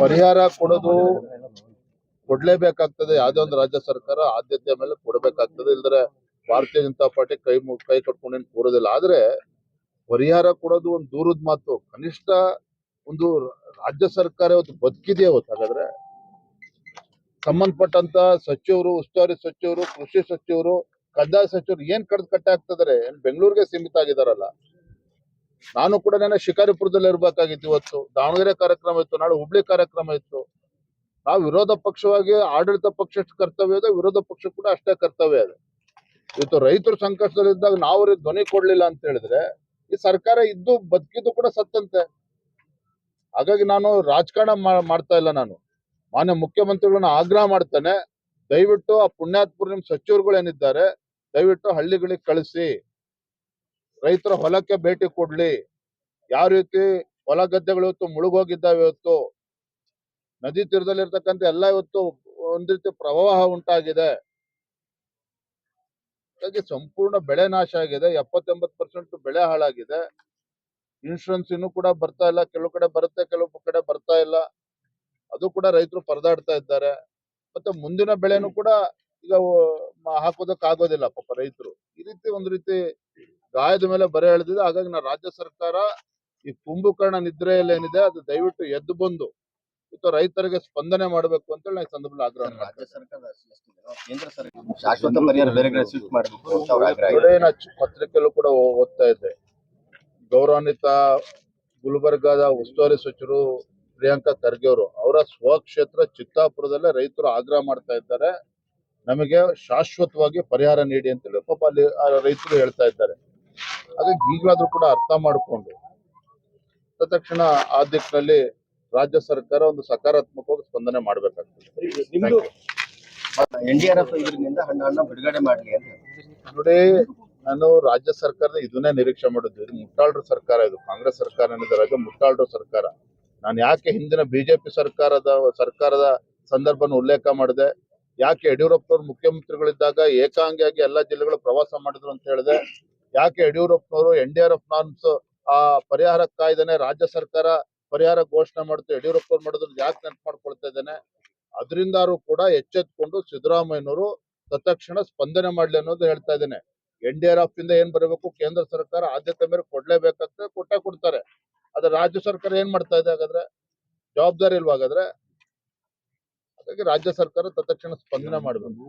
ಪರಿಹಾರ ಕೊಡೋದು ಕೊಡ್ಲೇಬೇಕಾಗ್ತದೆ. ಯಾವುದೇ ಒಂದು ರಾಜ್ಯ ಸರ್ಕಾರ ಆದ್ಯತೆ ಮೇಲೆ ಕೊಡಬೇಕಾಗ್ತದೆ. ಇಲ್ದ್ರೆ ಭಾರತೀಯ ಜನತಾ ಪಾರ್ಟಿ ಕೈ ಕಟ್ಕೊಂಡೇನು ಕೂರೋದಿಲ್ಲ. ಆದ್ರೆ ಪರಿಹಾರ ಕೊಡೋದು ಒಂದು ದೂರದ ಮಾತು. ಕನಿಷ್ಠ ಒಂದು ರಾಜ್ಯ ಸರ್ಕಾರ ಇವತ್ತು ಬದುಕಿದೆಯಾ ಇವತ್ತು? ಹಾಗಾದ್ರೆ ಸಂಬಂಧಪಟ್ಟಂತ ಸಚಿವರು, ಉಸ್ತುವಾರಿ ಸಚಿವರು, ಕೃಷಿ ಸಚಿವರು, ಕಂದಾಯ ಸಚಿವರು ಏನ್ ಕಡ್ದು ಕಟ್ಟೆ ಆಗ್ತಿದಾರೆ? ಬೆಂಗಳೂರಿಗೆ ಸೀಮಿತ ಆಗಿದಾರಲ್ಲ. ನಾನು ಕೂಡ ನೆನೆ ಶಿಕಾರಿಪುರದಲ್ಲಿ ಇರ್ಬೇಕಾಗಿತ್ತು. ಇವತ್ತು ದಾವಣಗೆರೆ ಕಾರ್ಯಕ್ರಮ ಇತ್ತು, ನಾಳೆ ಹುಬ್ಳಿ ಕಾರ್ಯಕ್ರಮ ಇತ್ತು. ನಾವು ವಿರೋಧ ಪಕ್ಷವಾಗಿ ಆಡಳಿತ ಪಕ್ಷ ಎಷ್ಟು ಕರ್ತವ್ಯ ಇದೆ, ವಿರೋಧ ಪಕ್ಷ ಕೂಡ ಅಷ್ಟೇ ಕರ್ತವ್ಯ ಇದೆ. ಇವತ್ತು ರೈತರು ಸಂಕಷ್ಟದಲ್ಲಿದ್ದಾಗ ನಾವು ಅವ್ರಿಗೆ ಧ್ವನಿ ಕೊಡ್ಲಿಲ್ಲ ಅಂತ ಹೇಳಿದ್ರೆ ಈ ಸರ್ಕಾರ ಇದ್ದು ಬದುಕಿದ್ದು ಕೂಡ ಸತ್ತಂತೆ. ಹಾಗಾಗಿ ನಾನು ರಾಜಕಾರಣ ಮಾಡ್ತಾ ಇಲ್ಲ. ನಾನು ಮಾನ್ಯ ಮುಖ್ಯಮಂತ್ರಿಗಳನ್ನ ಆಗ್ರಹ ಮಾಡ್ತಾನೆ, ದಯವಿಟ್ಟು ಆ ಪುಣ್ಯಾತ್ಮರು ನಿಮ್ ಸಚಿವರುಗಳು ಏನಿದ್ದಾರೆ ದಯವಿಟ್ಟು ಹಳ್ಳಿಗಳಿಗೆ ಕಳಿಸಿ, ರೈತರ ಹೊಲಕ್ಕೆ ಭೇಟಿ ಕೊಡ್ಲಿ. ಯಾವ ರೀತಿ ಹೊಲ ಗದ್ದೆಗಳು ಇವತ್ತು ಮುಳುಗೋಗಿದ್ದಾವೆ, ಇವತ್ತು ನದಿ ತೀರದಲ್ಲಿರ್ತಕ್ಕಂಥ ಎಲ್ಲ ಇವತ್ತು ಒಂದ್ ರೀತಿ ಪ್ರವಾಹ ಉಂಟಾಗಿದೆ. ಹಾಗಾಗಿ ಸಂಪೂರ್ಣ ಬೆಳೆ ನಾಶ ಆಗಿದೆ. 70-80% ಬೆಳೆ ಹಾಳಾಗಿದೆ. ಇನ್ಶೂರೆನ್ಸ್ ಇನ್ನೂ ಕೂಡ ಬರ್ತಾ ಇಲ್ಲ. ಕೆಲವು ಕಡೆ ಬರುತ್ತೆ, ಕೆಲವು ಕಡೆ ಬರ್ತಾ ಇಲ್ಲ. ಅದು ಕೂಡ ರೈತರು ಪರದಾಡ್ತಾ ಇದ್ದಾರೆ. ಮತ್ತೆ ಮುಂದಿನ ಬೆಳೆನೂ ಕೂಡ ಈಗ ಹಾಕೋದಕ್ ಆಗೋದಿಲ್ಲ ಪಾಪ ರೈತರು. ಈ ರೀತಿ ಒಂದ್ ರೀತಿ ಗಾಯದ ಮೇಲೆ ಬರೆ ಎಳೆದಿದೆ. ಹಾಗಾಗಿ ನಾ ರಾಜ್ಯ ಸರ್ಕಾರ ಈ ಕುಂಭಕರ್ಣ ನಿದ್ರೆಯಲ್ಲಿ ಏನಿದೆ ಅದು ದಯವಿಟ್ಟು ಎದ್ದು ಬಂದು ಇವತ್ತು ರೈತರಿಗೆ ಸ್ಪಂದನೆ ಮಾಡಬೇಕು ಅಂತ ಹೇಳಿ ಈ ಸಂದರ್ಭದಲ್ಲಿ ಆಗ್ರಹ. ರಾಜ್ಯ ಸರ್ಕಾರ ಕೇಂದ್ರ ಸರ್ಕಾರ ಶಾಶ್ವತ ಪರಿಹಾರ ಬೇರೆ ಶಿಫ್ಟ್ ಮಾಡಬೇಕು ಅಂತ ಅವ್ರ ಆಗ್ರಹ. ಪತ್ರಿಕೆಯಲ್ಲೂ ಕೂಡ ಓದ್ತಾ ಇದ್ದೆ. ಗೌರವಾನ್ವಿತ ಗುಲ್ಬರ್ಗಾದ ಉಸ್ತುವಾರಿ ಸಚಿವರು ಪ್ರಿಯಾಂಕಾ ಖರ್ಗೆ ಅವರು ಅವರ ಸ್ವಕ್ಷೇತ್ರ ಚಿತ್ತಾಪುರದಲ್ಲೇ ರೈತರು ಆಗ್ರಹ ಮಾಡ್ತಾ ಇದ್ದಾರೆ, ನಮಗೆ ಶಾಶ್ವತವಾಗಿ ಪರಿಹಾರ ನೀಡಿ ಅಂತೇಳಿ ಪಾಪ ಅಲ್ಲಿ ರೈತರು ಹೇಳ್ತಾ ಇದ್ದಾರೆ. ಹಾಗಾಗಿ ಈಗಲಾದ್ರೂ ಕೂಡ ಅರ್ಥ ಮಾಡಿಕೊಂಡು ತಕ್ಷಣ ಆ ದಿಕ್ಕಿನಲ್ಲಿ ರಾಜ್ಯ ಸರ್ಕಾರ ಒಂದು ಸಕಾರಾತ್ಮಕವಾಗಿ ಸ್ಪಂದನೆ ಮಾಡಬೇಕಾಗ್ತದೆ. NDRF ಇದರಿಂದ ಹಣ ಬಿಡುಗಡೆ ಮಾಡಲಿ ಅಂತ ನೋಡಿ, ನಾನು ರಾಜ್ಯ ಸರ್ಕಾರದ ಇದನ್ನೇ ನಿರೀಕ್ಷೆ ಮಾಡಿದ್ದು. ಇದು ಮುಟ್ಟಾಳ್ರ ಸರ್ಕಾರ, ಇದು ಕಾಂಗ್ರೆಸ್ ಸರ್ಕಾರ ಏನಿದ್ದಾರೆ ಮುಟ್ಟಾಳ್ರ ಸರ್ಕಾರ. ನಾನು ಯಾಕೆ ಹಿಂದಿನ ಬಿಜೆಪಿ ಸರ್ಕಾರದ ಸಂದರ್ಭನ ಉಲ್ಲೇಖ ಮಾಡಿದೆ, ಯಾಕೆ ಯಡಿಯೂರಪ್ಪನವರು ಮುಖ್ಯಮಂತ್ರಿಗಳಿದ್ದಾಗ ಏಕಾಂಗಿಯಾಗಿ ಎಲ್ಲಾ ಜಿಲ್ಲೆಗಳು ಪ್ರವಾಸ ಮಾಡಿದ್ರು ಅಂತ ಹೇಳಿದೆ, ಯಾಕೆ ಯಡಿಯೂರಪ್ಪನವರು NDRF ನಾರ್ಮ್ಸ್ ಆ ಪರಿಹಾರ ಕಾಯ್ದೆನೆ ರಾಜ್ಯ ಸರ್ಕಾರ ಪರಿಹಾರ ಘೋಷಣೆ ಮಾಡುತ್ತೆ ಯಡಿಯೂರಪ್ಪನವ್ರು ಮಾಡಿದ್ರು ಯಾಕೆ ನೆನಪು ಮಾಡ್ಕೊಳ್ತಾ ಇದ್ದೇನೆ. ಅದರಿಂದಾರು ಕೂಡ ಎಚ್ಚೆತ್ಕೊಂಡು ಸಿದ್ದರಾಮಯ್ಯನವರು ತತ್ಕ್ಷಣ ಸ್ಪಂದನೆ ಮಾಡ್ಲಿ ಅನ್ನೋದು ಹೇಳ್ತಾ ಇದ್ದೇನೆ. NDRF ಇಂದ ಏನ್ ಬರಬೇಕು, ಕೇಂದ್ರ ಸರ್ಕಾರ ಆದ್ಯತೆ ಮೇಲೆ ಕೊಡ್ಲೇಬೇಕಾಗ್ತದೆ, ಕೊಡ್ತಾರೆ. ಆದ್ರೆ ರಾಜ್ಯ ಸರ್ಕಾರ ಏನ್ ಮಾಡ್ತಾ ಇದೆ? ಹಾಗಾದ್ರೆ ಜವಾಬ್ದಾರಿ ಇಲ್ವಾ? ಹಾಗಾದ್ರೆ ಹಾಗಾಗಿ ರಾಜ್ಯ ಸರ್ಕಾರ ತತ್ಕ್ಷಣ ಸ್ಪಂದನೆ ಮಾಡಬೇಕು.